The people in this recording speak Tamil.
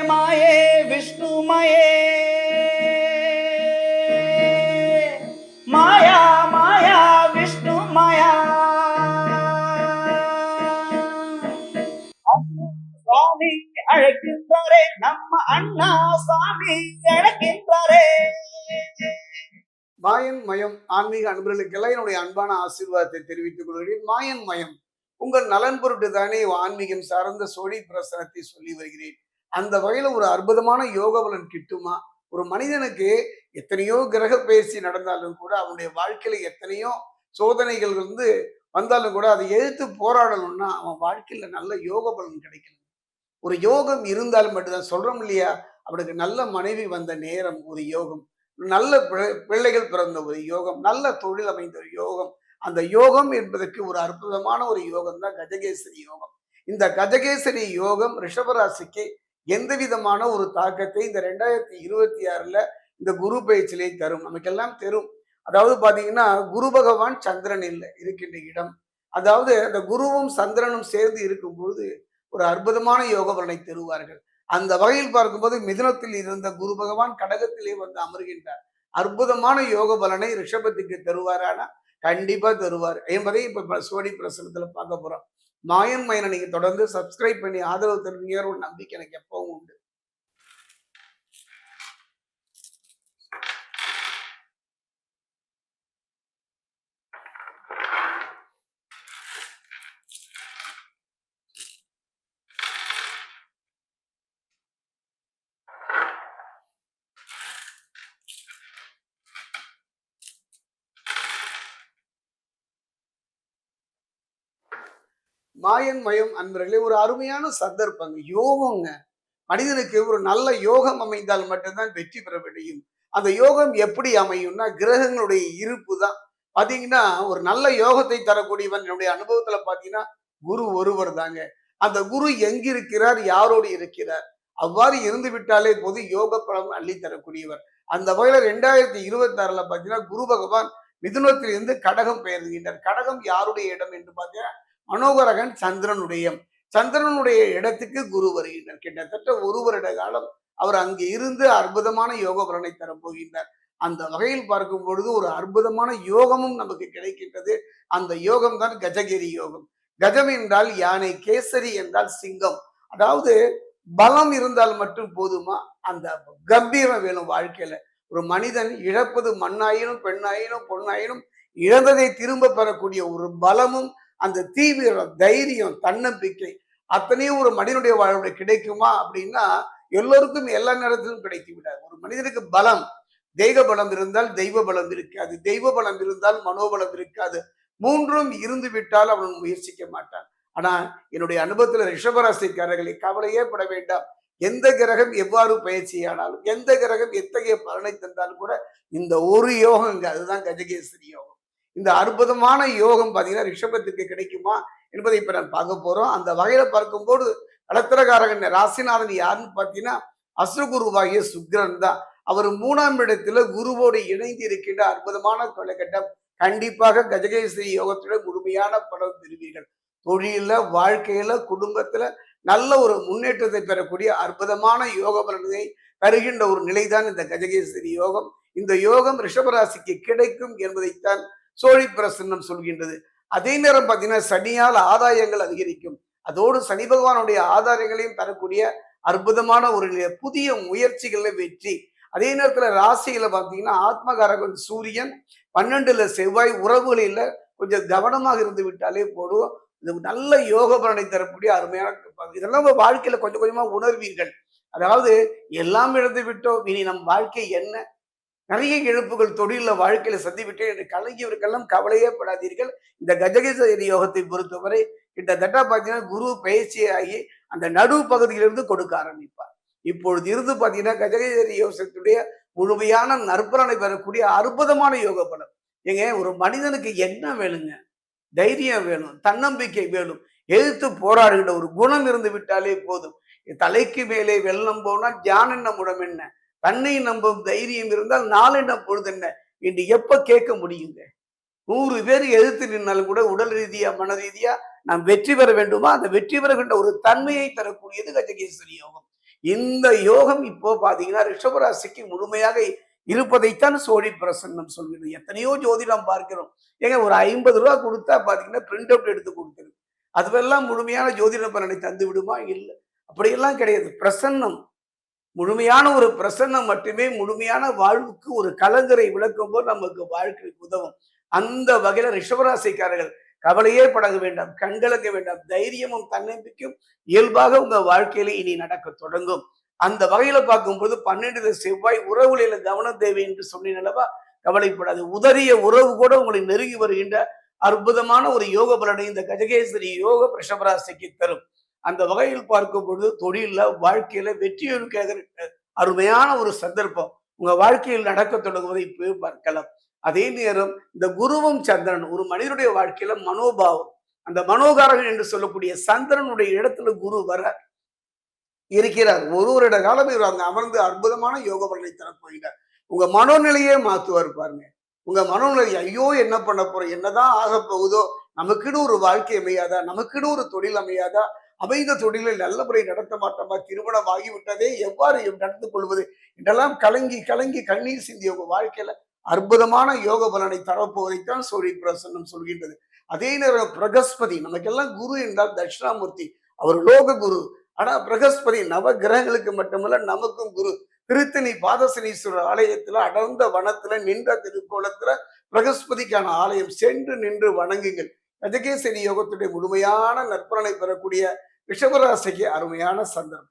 மாயே விஷ்ணுமயே மாயா மாயா விஷ்ணு மாயா சுவாமி அழைக்கின்றாரே நம்ம அண்ணா சுவாமி அழைக்கின்றாரே. மாயன் மயம் ஆன்மீக அன்பர்களுக்கெல்லாம் என்னுடைய அன்பான ஆசீர்வாதத்தை தெரிவித்துக் கொள்கிறேன். மாயன் மயம் உங்கள் நலன் பொருட்டு தானே ஆன்மீகம் சார்ந்த சோழி பிரசனத்தை சொல்லி வருகிறேன். அந்த வகையில ஒரு அற்புதமான யோக பலன் கிட்டுமா? ஒரு மனிதனுக்கு எத்தனையோ கிரக பயிற்சி நடந்தாலும் கூட அவனுடைய வாழ்க்கையில எத்தனையோ சோதனைகள் வந்தாலும் கூட அதை எதிர்த்து போராடணும்னா அவன் வாழ்க்கையில நல்ல யோக பலன் கிடைக்கணும். ஒரு யோகம் இருந்தால் மட்டும்தான் சொல்றோம் இல்லையா, அவனுக்கு நல்ல மனைவி வந்த நேரம் ஒரு யோகம், நல்ல பிள்ளைகள் பிறந்த ஒரு யோகம், நல்ல தொழில் அமைந்த ஒரு யோகம். அந்த யோகம் என்பதற்கு ஒரு அற்புதமான ஒரு யோகம் தான் கஜகேசரி யோகம். இந்த கஜகேசரி யோகம் ரிஷபராசிக்கு எந்த விதமான ஒரு தாக்கத்தை இந்த 2026 இந்த குரு பயிற்சியிலே தரும்? நமக்கெல்லாம் தரும். அதாவது பாத்தீங்கன்னா குரு பகவான் சந்திரன் இல்லை இருக்கின்ற இடம், அதாவது அந்த குருவும் சந்திரனும் சேர்ந்து இருக்கும் பொழுது ஒரு அற்புதமான யோக பலனை தருவார்கள். அந்த வகையில் பார்க்கும்போது மிதுனத்தில் இருந்த குரு பகவான் கடகத்திலே வந்து அமர்கின்றார். அற்புதமான யோக பலனை ரிஷபத்துக்கு தருவாரானா கண்டிப்பா தருவார் என்பதை இப்ப சோழி பிரசனத்துல பார்க்க போறோம். மாயன் மயனை நீங்க தொடர்ந்து சப்ஸ்கிரைப் பண்ணி ஆதரவு தருவீங்க ஒரு நம்பிக்கை எனக்கு எப்பவும் உண்டு. மாயன் மயம் அன்பர்களே, ஒரு அருமையான சந்தர்ப்பங்க, யோகங்க. மனிதனுக்கு ஒரு நல்ல யோகம் அமைந்தால் மட்டும்தான் வெற்றி பெற முடியும். அந்த யோகம் எப்படி அமையும்னா கிரகங்களுடைய இருப்பு தான். பாத்தீங்கன்னா ஒரு நல்ல யோகத்தை தரக்கூடியவன் என்னுடைய அனுபவத்துல பாத்தீங்கன்னா குரு ஒருவர் தாங்க. அந்த குரு எங்கிருக்கிறார், யாரோடு இருக்கிறார், அவ்வாறு இருந்து விட்டாலே போது யோக பலம் அள்ளி தரக்கூடியவர். அந்த வகையில 2026 பாத்தீங்கன்னா குரு பகவான் மிதுனத்தில் இருந்து கடகம் பெயர்கின்றார். கடகம் யாருடைய இடம் என்று பார்த்தீங்கன்னா மனோகரகன் சந்திரனுடைய இடத்துக்கு குரு வருகின்றார். கிட்டத்தட்ட ஒரு வருட காலம் அவர் அங்கே இருந்து அற்புதமான யோக பலனை தரப்போகின்றார். அந்த வகையில் பார்க்கும் பொழுது ஒரு அற்புதமான யோகமும் நமக்கு கிடைக்கின்றது. அந்த யோகம் தான் கஜகிரி யோகம். கஜம் என்றால் யானை, கேசரி என்றால் சிங்கம். அதாவது பலம் இருந்தால் மட்டும் போதுமா, அந்த கம்பீரம் வேணும் வாழ்க்கையில. ஒரு மனிதன் இழப்பது மண்ணாயினும் பெண்ணாயினும் பொண்ணாயினும் இழந்ததை திரும்ப பெறக்கூடிய ஒரு பலமும் அந்த தீவிரம், தைரியம், தன்னம்பிக்கை அத்தனையும் ஒரு மனிதனுடைய வாழ்வுடைய கிடைக்குமா அப்படின்னா எல்லோருக்கும் எல்லா நேரத்திலும் கிடைத்து விடாது. ஒரு மனிதனுக்கு பலம், தெய்வ பலம் இருந்தால் தெய்வ பலம் இருக்காது, தெய்வ பலம் இருந்தால் மனோபலம் இருக்காது. மூன்றும் இருந்து விட்டால் அவன் முயற்சிக்க மாட்டான். ஆனா என்னுடைய அனுபவத்துல ரிஷபராசிக்காரர்களை கவலையே பட வேண்டாம். எந்த கிரகம் எவ்வாறு பயிற்சியானாலும், எந்த கிரகம் எத்தகைய பலனை தந்தாலும் கூட இந்த ஒரு யோகங்க, அதுதான் கஜகேசரி யோகம். இந்த அற்புதமான யோகம் பாத்தீங்கன்னா ரிஷபத்துக்கு கிடைக்குமா என்பதை இப்ப நான் பார்க்க போறோம். அந்த வகையில பார்க்கும்போது கலத்திரகாரகன் ராசிநாதன் யாருன்னு பாத்தீங்கன்னா அசுரகுருவாகிய சுக்கிரன் தான். அவர் 3ஆம் இடத்துல குருவோடு இணைந்து இருக்கின்ற அற்புதமான காலகட்டம். கண்டிப்பாக கஜகேசரி யோகத்துடன் முழுமையான பலன் பெறுவீர்கள். தொழில, வாழ்க்கையில, குடும்பத்துல நல்ல ஒரு முன்னேற்றத்தை பெறக்கூடிய அற்புதமான யோக பலனை தருகின்ற ஒரு நிலைதான் இந்த கஜகேசரி யோகம். இந்த யோகம் ரிஷபராசிக்கு கிடைக்கும் என்பதைத்தான் சோழி பிரசன்னம் சொல்கின்றது. அதே நேரம் பார்த்தீங்கன்னா சனியால் ஆதாயங்கள் அதிகரிக்கும். அதோடு சனி பகவானுடைய ஆதாயங்களையும் தரக்கூடிய அற்புதமான ஒரு புதிய முயற்சிகள்ல வெற்றி. அதே நேரத்துல ராசியில பார்த்தீங்கன்னா ஆத்மகாரகன் சூரியன், 12ல செவ்வாய், உறவுகளில கொஞ்சம் கவனமாக இருந்து விட்டாலே போடுவோம். இது நல்ல யோக பலனை தரக்கூடிய அருமையான இதெல்லாம் வாழ்க்கையில கொஞ்சம் கொஞ்சமா உணர்வீர்கள். அதாவது எல்லாம் இழந்து விட்டோம், இனி நம் வாழ்க்கை என்ன, நிறைய இழப்புகள் தொழில வாழ்க்கையில சந்திவிட்டு என்று கலங்கியவருக்கெல்லாம் கவலையே படாதீர்கள். இந்த கஜகேசரி யோகத்தை பொறுத்தவரை கிட்டத்தட்ட பார்த்தீங்கன்னா குரு பயிற்சியாகி அந்த நடு பகுதியிலிருந்து கொடுக்க ஆரம்பிப்பார். இப்பொழுது இருந்து பார்த்தீங்கன்னா கஜகேசரி யோகத்துடைய முழுமையான நற்பலனை பெறக்கூடிய அற்புதமான யோக பலம். ஏங்க ஒரு மனிதனுக்கு என்ன வேணுங்க? தைரியம் வேணும், தன்னம்பிக்கை வேணும், எதிர்த்து போராடுகின்ற ஒரு குணம் இருந்து விட்டாலே போதும். தலைக்கு மேலே வெள்ளம் போனால் ஜான் என்ன முடம் என்ன, தன்னை நம்பும் தைரியம் இருந்தால் நாளென்ன பொழுது என்ன என்று எப்ப கேட்க முடியுங்க? 100 பேர் எதிர்த்து நின்னாலும் கூட உடல் ரீதியா மன ரீதியா நாம் வெற்றி பெற வேண்டுமா, அந்த வெற்றி பெறுகின்ற ஒரு தன்மையை தரக்கூடியது கஜகேசரி யோகம். இந்த யோகம் இப்போ பாத்தீங்கன்னா ரிஷபராசிக்கு முழுமையாக இருப்பதைத்தான் சோழி பிரசன்னம் சொல்கிறது. எத்தனையோ ஜோதிடம் பார்க்கிறோம். ஏங்க ஒரு 50 ரூபா கொடுத்தா பாத்தீங்கன்னா பிரிண்ட் அவுட் எடுத்து கொடுத்துரு. அதுவெல்லாம் முழுமையான ஜோதிட பலனை தந்து விடுமா? இல்லை. அப்படியெல்லாம் கிடையாது. பிரசன்னம், முழுமையான ஒரு பிரசன்னம் மட்டுமே முழுமையான வாழ்வுக்கு ஒரு கலங்கரை விளக்கும் போது நமக்கு வாழ்க்கைக்கு உதவும். அந்த வகையில ரிஷபராசிக்காரர்கள் கவலையே பட வேண்டாம், கண்கலங்க வேண்டாம். தைரியமும் தன்னம்பிக்கையும் இயல்பாக உங்க வாழ்க்கையில இனி நடக்க தொடங்கும். அந்த வகையில பார்க்கும்போது 12 செவ்வாய் உறவுகளில கவனம் தேவை என்று சொன்னேன் அல்லவா? கவலைப்படாது. உதறிய உறவு கூட உங்களை நெருங்கி வருகின்ற அற்புதமான ஒரு யோக பலனை இந்த கஜகேசரி யோக ரிஷபராசிக்கு தரும். அந்த வகையில் பார்க்கும்பொழுது தொழில வாழ்க்கையில வெற்றியுறுக்காக அருமையான ஒரு சந்தர்ப்பம் உங்க வாழ்க்கையில் நடக்க தொடங்குவதை இப்பவே பார்க்கலாம். அதே நேரம் இந்த குருவும் சந்திரன் ஒரு மனிதனுடைய வாழ்க்கையில மனோபாவம், அந்த மனோகாரகன் என்று சொல்லக்கூடிய சந்திரனுடைய இடத்துல குரு வர இருக்கிறார். ஒரு வருட காலம் இவர் அங்க அமர்ந்து அற்புதமான யோக பலனை தரப்போகிறார். உங்க மனோநிலையே மாத்துவார் பாருங்க. உங்க மனோநிலை, ஐயோ என்ன பண்ண போறோம், என்னதான் ஆக போகுதோ, நமக்குன்னு ஒரு வாழ்க்கை அமையாதா, நமக்குன்னு ஒரு தொழில் அமையாதா, அமைந்த தொழிலில் நல்ல நடத்த மாட்டோமா, திருமணம் ஆகிவிட்டதே, எவ்வாறு நடந்து கொள்வது என்றெல்லாம் கலங்கி கலங்கி கண்ணீர் சிந்திய உங்க வாழ்க்கையில அற்புதமான யோக பலனை தரப்போவதைத்தான் சூரிய பிரசன்னம் சொல்கின்றது. அதே நேரம் பிரகஸ்பதி, நமக்கெல்லாம் குரு என்றால் தட்சிணாமூர்த்தி, அவர் லோக குரு. ஆனா பிரகஸ்பதி நவ கிரகங்களுக்கு மட்டுமல்ல நமக்கும் குரு. திருத்தணி பாதசனீஸ்வரர் ஆலயத்துல அடர்ந்த வனத்துல நின்ற திருக்கோலத்துல பிரகஸ்பதிக்கான ஆலயம் சென்று நின்று வணங்குங்கள். கஜகேசரி யோகத்துடைய முழுமையான நற்பலனை பெறக்கூடிய ரிஷபராசிக்கு அருமையான சந்தர்ப்பம்.